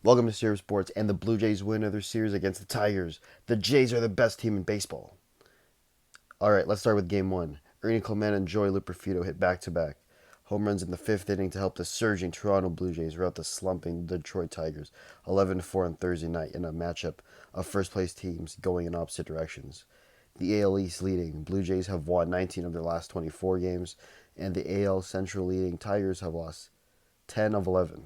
Welcome to Series Sports, and the Blue Jays win their series against the Tigers. The Jays are the best team in baseball. All right, let's start with Game 1. Ernie Clement and Joey Luperfido hit back-to-back home runs in the fifth inning to help the surging Toronto Blue Jays rout the slumping Detroit Tigers 11-4 on Thursday night in a matchup of first-place teams going in opposite directions. The AL East leading Blue Jays have won 19 of their last 24 games, and the AL Central leading Tigers have lost 10 of 11.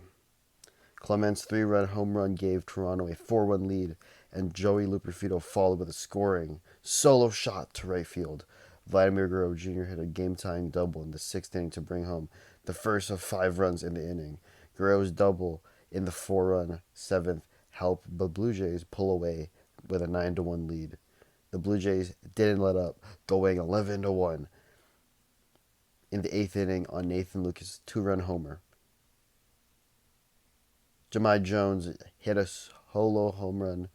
Clement's three-run home run gave Toronto a 4-1 lead, and Joey Luperfido followed with a scoring solo shot to right field. Vladimir Guerrero Jr. hit a game-tying double in the sixth inning to bring home the first of 5 runs in the inning. Guerrero's double in the 4-run seventh helped the Blue Jays pull away with a 9-1 lead. The Blue Jays didn't let up, going 11-1 in the eighth inning on Nathan Lucas' 2-run homer. Jahmai Jones hit a solo home run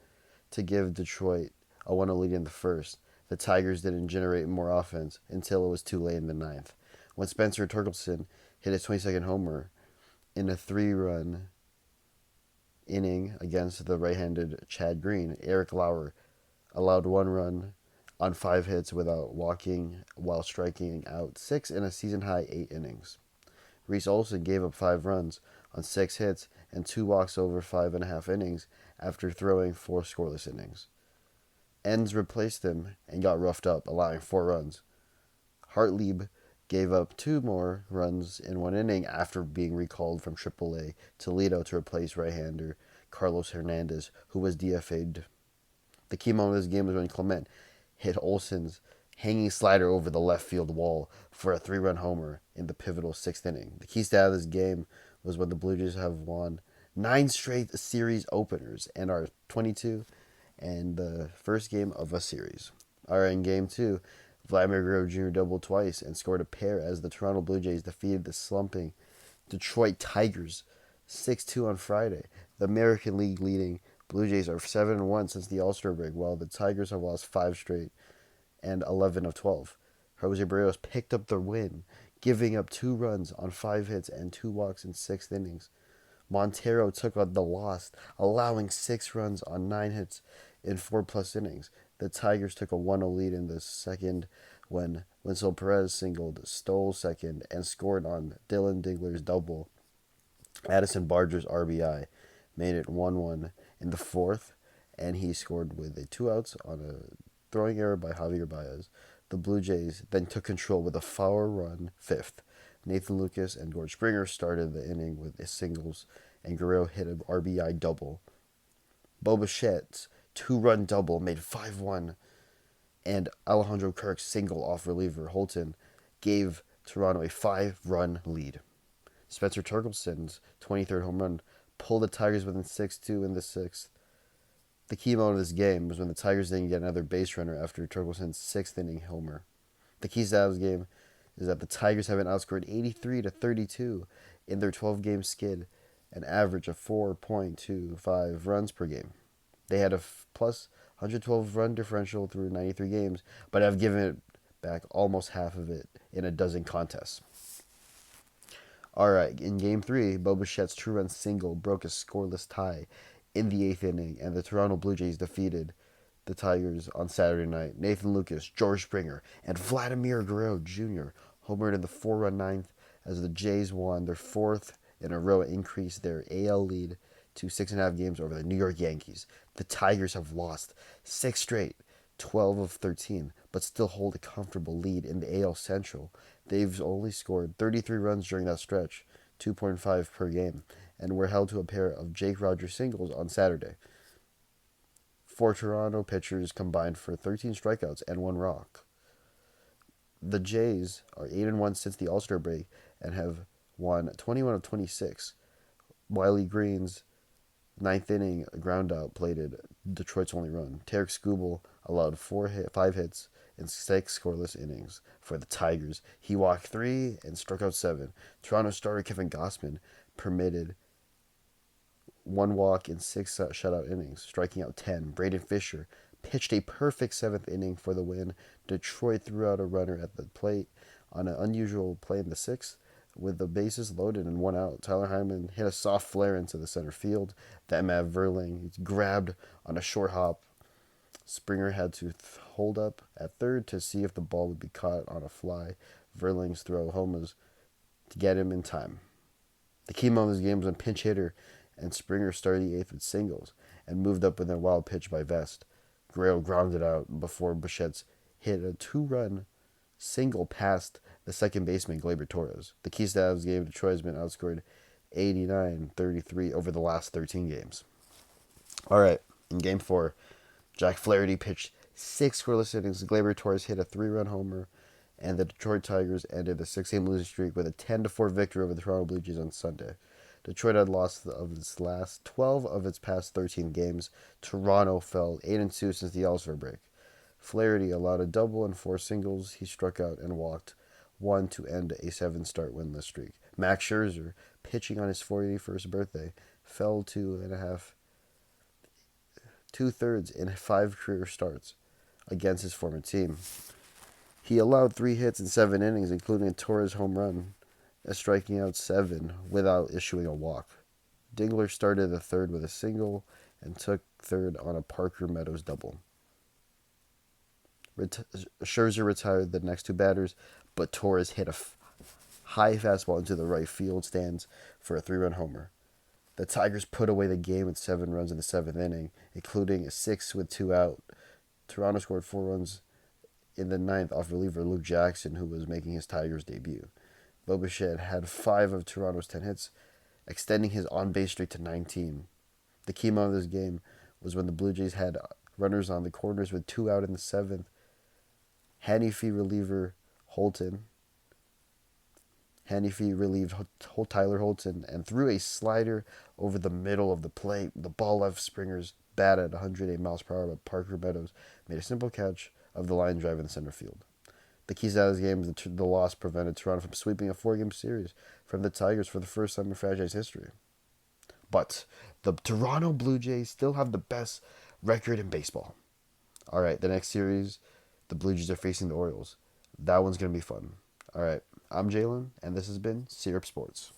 to give Detroit a 1-0 lead in the first. The Tigers didn't generate more offense until it was too late in the ninth, when Spencer Torkelson hit his 22nd homer in a 3-run inning against the right-handed Chad Green. Eric Lauer allowed 1 run on 5 hits without walking while striking out 6 in a season-high 8 innings. Reese Olson gave up 5 runs on 6 hits and 2 walks over 5.5 innings after throwing 4 scoreless innings. Enns replaced him and got roughed up, allowing 4 runs. Hartlieb gave up 2 more runs in 1 inning after being recalled from AAA Toledo to replace right-hander Carlos Hernandez, who was DFA'd. The key moment of this game was when Clement hit Olson's hanging slider over the left field wall for a 3-run homer in the pivotal sixth inning. The key stat of this game was when the Blue Jays have won 9 straight series openers and are 22 and the first game of a series. All right, in Game 2, Vladimir Guerrero Jr. doubled twice and scored a pair as the Toronto Blue Jays defeated the slumping Detroit Tigers 6-2 on Friday. The American League leading Blue Jays are 7-1 since the All-Star break, while the Tigers have lost 5 straight and 11 of 12. Jose Barrios picked up the win, giving up 2 runs on 5 hits and 2 walks in 6 innings. Montero took out the loss, allowing 6 runs on 9 hits in 4+ innings. The Tigers took a 1-0 lead in the second when Winslow Perez singled, stole second, and scored on Dylan Dingler's double. Addison Barger's RBI made it 1-1 in the fourth, and he scored with a 2 outs on a throwing error by Javier Baez. The Blue Jays then took control with a 4-run fifth. Nathan Lucas and George Springer started the inning with singles, and Guerrero hit an RBI double. Bo Bichette's 2-run double made 5-1, and Alejandro Kirk's single off reliever Holton gave Toronto a 5-run lead. Spencer Torkelson's 23rd home run pulled the Tigers within 6-2 in the sixth. The key moment of this game was when the Tigers didn't get another base runner after Torkelson's sixth-inning homer. The key stat of this game is that the Tigers have been outscored 83-32 in their 12-game skid, an average of 4.25 runs per game. They had a plus 112 run differential through 93 games, but have given it back almost half of it in a dozen contests. All right, in Game 3, Bo Bichette's 2-run single broke a scoreless tie in the eighth inning, and the Toronto Blue Jays defeated the Tigers on Saturday night. Nathan Lucas, George Springer, and Vladimir Guerrero Jr. homered in the 4-run ninth as the Jays won their fourth in a row and increased their AL lead to 6.5 games over the New York Yankees. The Tigers have lost 6 straight, 12 of 13, but still hold a comfortable lead in the AL Central. They've only scored 33 runs during that stretch, 2.5 per game, and were held to a pair of Jake Rogers singles on Saturday. 4 Toronto pitchers combined for 13 strikeouts and 1 walk. The Jays are 8-1 since the All-Star break and have won 21 of 26. Wiley Green's ninth inning groundout plated Detroit's only run. Tarek Skubal allowed 5 hits in 6 scoreless innings for the Tigers. He walked 3 and struck out 7. Toronto starter Kevin Gausman permitted 1 walk in 6 shutout innings, striking out 10. Braden Fisher pitched a perfect 7th inning for the win. Detroit threw out a runner at the plate on an unusual play in the 6th. With the bases loaded and one out, Tyler Hyman hit a soft flare into the center field. That Matt Verling grabbed on a short hop. Springer had to hold up at third to see if the ball would be caught on a fly. Verling's throw homers to get him in time. The key moment of this game was when pinch hitter and Springer started the eighth with singles and moved up with a wild pitch by Vest. Guerrero grounded out before Bouchette's hit a two-run single past the second baseman Gleyber Torres. The Keys to this game, Detroit has been outscored 89-33 over the last 13 games. All right, in Game 4, Jack Flaherty pitched 6 scoreless innings. Gleyber Torres hit a 3-run homer, and the Detroit Tigers ended the 6-game losing streak with a 10-4 victory over the Toronto Blue Jays on Sunday. Detroit had lost of its last 12 of its past 13 games. Toronto fell 8-2 since the All-Star break. Flaherty allowed a double and 4 singles. He struck out and walked one to end a 7-start winless streak. Max Scherzer, pitching on his 41st birthday, fell 2.5 in 5 career starts against his former team. He allowed 3 hits in 7 innings, including a Torres home run, striking out 7 without issuing a walk. Dingler started the third with a single and took third on a Parker Meadows double. Scherzer retired the next 2 batters, but Torres hit a high fastball into the right field stands for a 3-run homer. The Tigers put away the game with 7 runs in the 7th inning, including a 6 with 2 out. Toronto scored 4 runs in the 9th off reliever Luke Jackson, who was making his Tigers debut. Bo Bichette had 5 of Toronto's 10 hits, extending his on-base streak to 19. The key moment of this game was when the Blue Jays had runners on the corners with 2 out in the 7th. Hannifey relieved Tyler Holton and threw a slider over the middle of the plate. The ball left Springer's bat at 108 miles per hour, but Parker Meadows made a simple catch of the line drive in the center field. The keys out of this game is the loss prevented Toronto from sweeping a 4-game series from the Tigers for the first time in franchise history. But the Toronto Blue Jays still have the best record in baseball. All right, the next series, the Blue Jays are facing the Orioles. That one's going to be fun. All right, I'm Jalen, and this has been Syrup Sports.